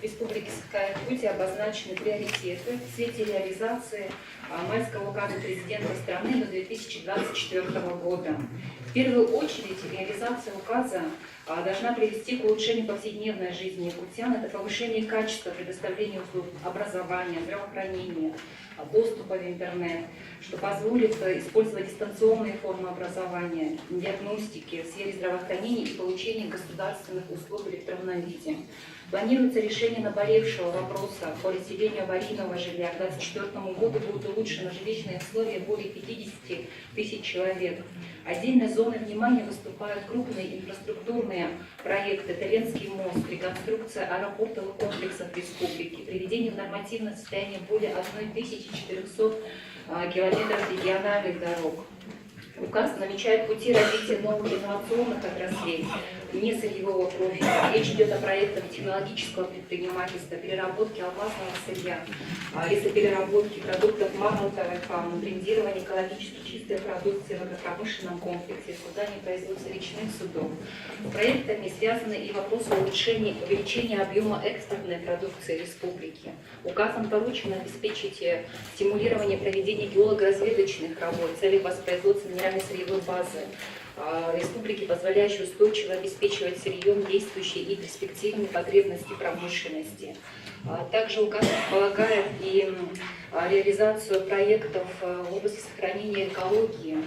Республики Саха-Якутия обозначены приоритеты в свете реализации майского указа президента страны до 2024 года. В первую очередь реализация указа должна привести к улучшению повседневной жизни якутян. Это повышение качества предоставления услуг образования, здравоохранения, доступа в интернет, что позволит использовать дистанционные формы образования, диагностики в сфере здравоохранения и получения государственных услуг в электронном виде. Планируется решение наболевшего вопроса по разделению аварийного жилья. К 2024 году будут улучшены жилищные условия более 50 тысяч человек. Отдельной зоной внимания выступают крупные инфраструктурные проекты: Ленский мост, реконструкция аэропортовых комплексов республики, приведение в нормативное состояние более 1400 километров региональных дорог. Указ намечает пути развития новых инновационных отраслей вне сырьевого профиля. Речь идет о проектах технологического предпринимательства, переработки алмазного сырья, лесопереработки продуктов мамонтовой фауны, брендирования экологически чистой продукции в агропромышленном комплексе, создания производства речных судов. С проектами связаны и вопросы увеличения объема экспортной продукции республики. Указом поручено обеспечить стимулирование проведения геолого-разведочных работ в целях воспроизводства минеральной сырьевой базы республики, позволяющей устойчиво обеспечивать сырьем действующие и перспективные потребности промышленности. Также указ предполагает и реализацию проектов в области сохранения экологии,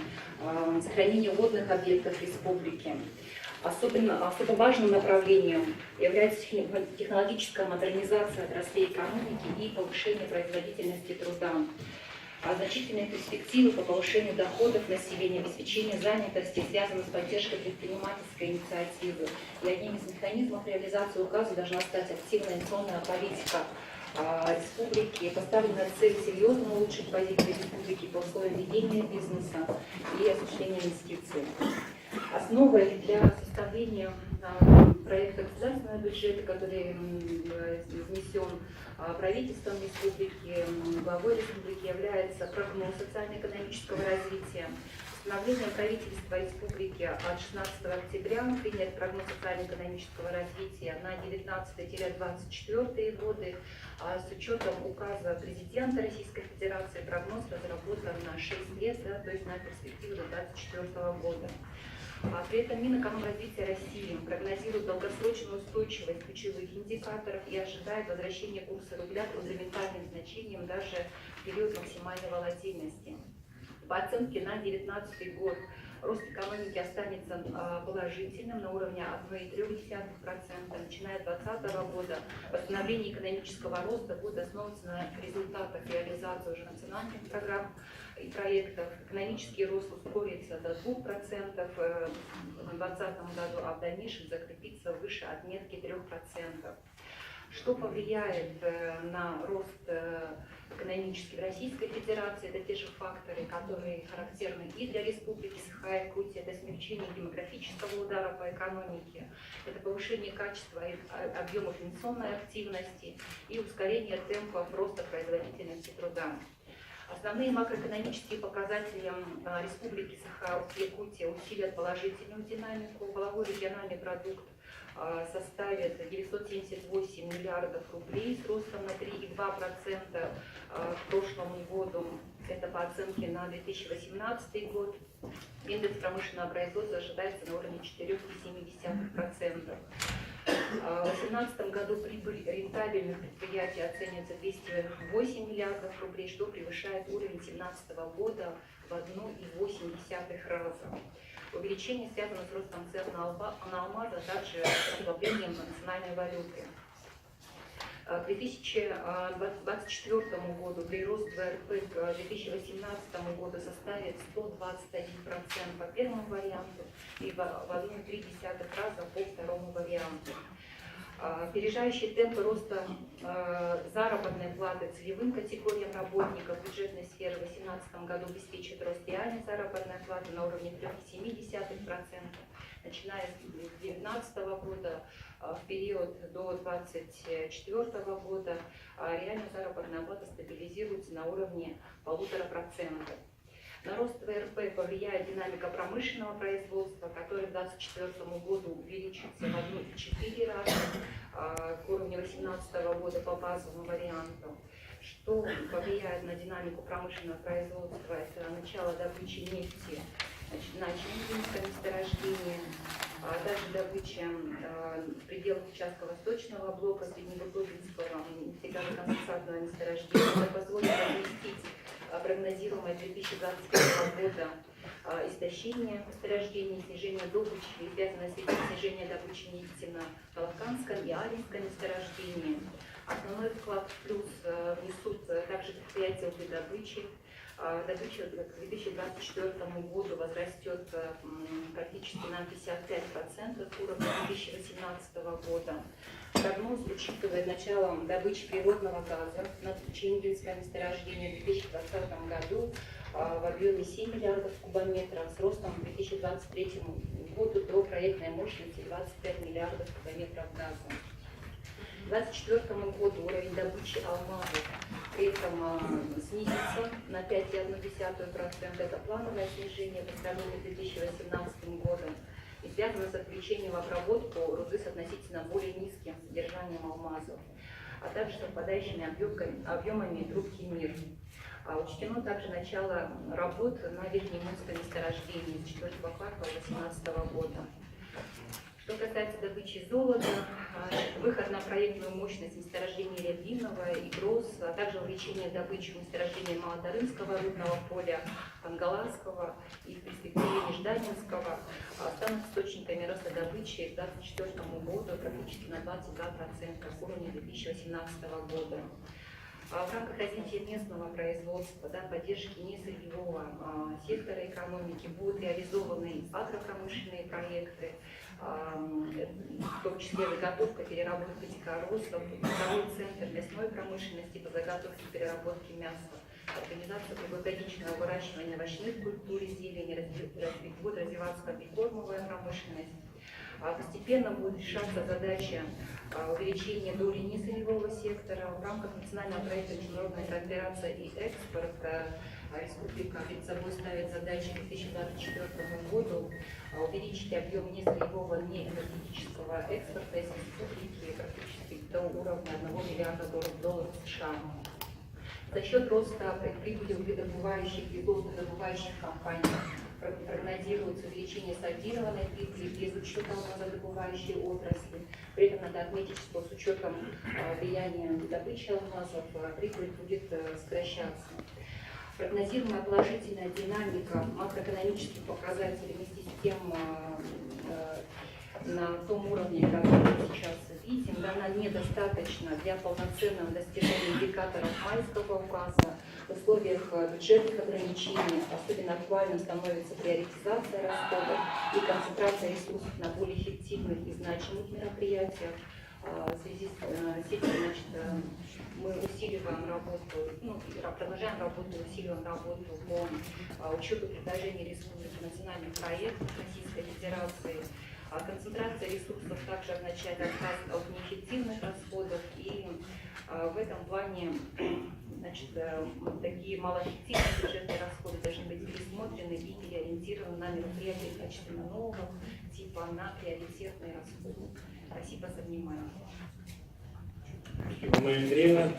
сохранения водных объектов республики. Особо важным направлением является технологическая модернизация отраслей экономики и повышение производительности труда. Значительные перспективы по повышению доходов населения, обеспечению занятости связаны с поддержкой предпринимательской инициативы. И одним из механизмов реализации указа должна стать активная инвестиционная политика республики. Поставлена цель серьезно улучшить позиции республики по условиям ведения бизнеса и осуществления инвестиций. Основой для составления проекта государственного бюджета, который внесен правительством республики, главой республики, является прогноз социально-экономического развития. Постановлением правительства республики от 16 октября принят прогноз социально-экономического развития на 19-24 годы. С учетом указа президента Российской Федерации прогноз разработан на 6 лет, то есть на перспективу до 2024 года. При этом Минэкономразвития России прогнозирует долгосрочную устойчивость ключевых индикаторов и ожидает возвращения курса рубля к фундаментальным значениям даже в период максимальной волатильности. По оценке на 2019 год рост экономики останется положительным на уровне 1,3%. Начиная с 2020 года восстановление экономического роста будет основываться на результатах реализации уже национальных программ и проектов. Экономический рост ускорится до 2% в 2020 году, а в дальнейшем закрепится выше отметки 3%. Что повлияет на рост экономический в Российской Федерации? Это те же факторы, которые характерны и для Республики Саха-Якутия. Это смягчение демографического удара по экономике, это повышение качества и объемов инвестиционной активности и ускорение темпов роста производительности труда. Основные макроэкономические показатели Республики Саха-Якутия усилят положительную динамику. Валовой региональный продукт составит 978 миллиардов рублей с ростом на 3,2% к прошлому году. Это по оценке на 2018 год. Индекс промышленного производства ожидается на уровне 4,7%. В 2018 году прибыль рентабельных предприятий оценивается 208 миллиардов рублей, что превышает уровень 2017 года в 1,8 раза. Увеличение связано с ростом цен на алмаз, а также с ослаблением национальной валюты. К 2024 году прирост ВРП к 2018 году составит 121% по первому варианту и в 1,3 раза по второму варианту. Опережающие темпы роста заработной платы целевым категориям работников бюджетной сферы в 2018 году обеспечит рост реальной заработной платы на уровне 3,7%. Начиная с 2019 года в период до 2024 года реальная заработная плата стабилизируется на уровне 1,5%. На рост ВРП повлияет динамика промышленного производства, который к 2024 году увеличится в 1,4 раза к уровню 2018 года по базовому варианту. Что повлияет на динамику промышленного производства? Это начало добычи нефти на Челябинском месторождении, также добыча в пределах участка Восточного блока Средневыгодинского нефтегазоконденсатного месторождения. Это позволит разместить прогнозируемое 2021 года истощение месторождений, снижение добычи и связанное с этим снижение добычи нефти на Балканском и Алинском месторождении. Основной вклад в плюс внесут также предприятия угледобычи. Добыча к 2024 году возрастет практически на 55% уровня 2018 года. Прогноз учитывает начало добычи природного газа на Челябинском месторождении в 2020 году в объеме 7 миллиардов кубометров с ростом к 2023 году до проектной мощности 25 миллиардов кубометров газа. К 2024 году уровень добычи алмазов при этом снизится на 5,1%. Это плановое снижение по сравнению с 2018 годом и связано с отключением в обработку руды с относительно более низким содержанием алмазов, а также совпадающими объемами трубки МИР. Учтено также начало работ на Верхнемунском месторождении с 4-го квартала 2018 года. Что касается добычи золота, выход на проектную мощность месторождений Рябиново и Гроз, а также увеличение добычи месторождений Малодарынского рудного поля, Ангаласского и в перспективе Нежданинского станут источниками роста добычи к 2024 году практически на 22% с уровня 2018 года. В рамках развития местного производства, поддержки несырьевого сектора экономики будут реализованы агропромышленные проекты, в том числе заготовка, переработка дикоросов, трудовой центр мясной промышленности по заготовке и переработке мяса, организация круглогодичного выращивания овощных культур и зелени, будет развиваться комбикормовая промышленность. Постепенно будет решаться задача увеличения доли несырьевого сектора. В рамках национального проекта «Международная кооперация и экспорт» республика перед собой ставит задачу к 2024 году увеличить объем несырьевого неэнергетического экспорта из республики практически до уровня 1 миллиарда долларов США. За счет роста прибыли угледобывающих и золотодобывающих компаний прогнозируется увеличение сольдированной прибыли без учета алмазодобывающей отрасли. При этом надо отметить, что с учетом влияния добычи алмазов прибыль будет сокращаться. Прогнозируемая положительная динамика макроэкономических показателей вместе с тем на том уровне, который мы сейчас видим, она недостаточна для полноценного достижения индикаторов Майского указа. В условиях бюджетных ограничений особенно актуальным становится приоритизация расходов и концентрация ресурсов на более эффективных и значимых мероприятиях. В связи с этим, мы усиливаем работу, продолжаем работу, усиливаем работу по учету предложений республики национальных проектов Российской Федерации. Концентрация ресурсов также означает отказ от неэффективных расходов, и в этом плане такие малоэффективные бюджетные расходы должны быть пересмотрены и переориентированы на мероприятия качественно нового типа, на приоритетные расходы. Спасибо за внимание. Спасибо, Мария Андреевна.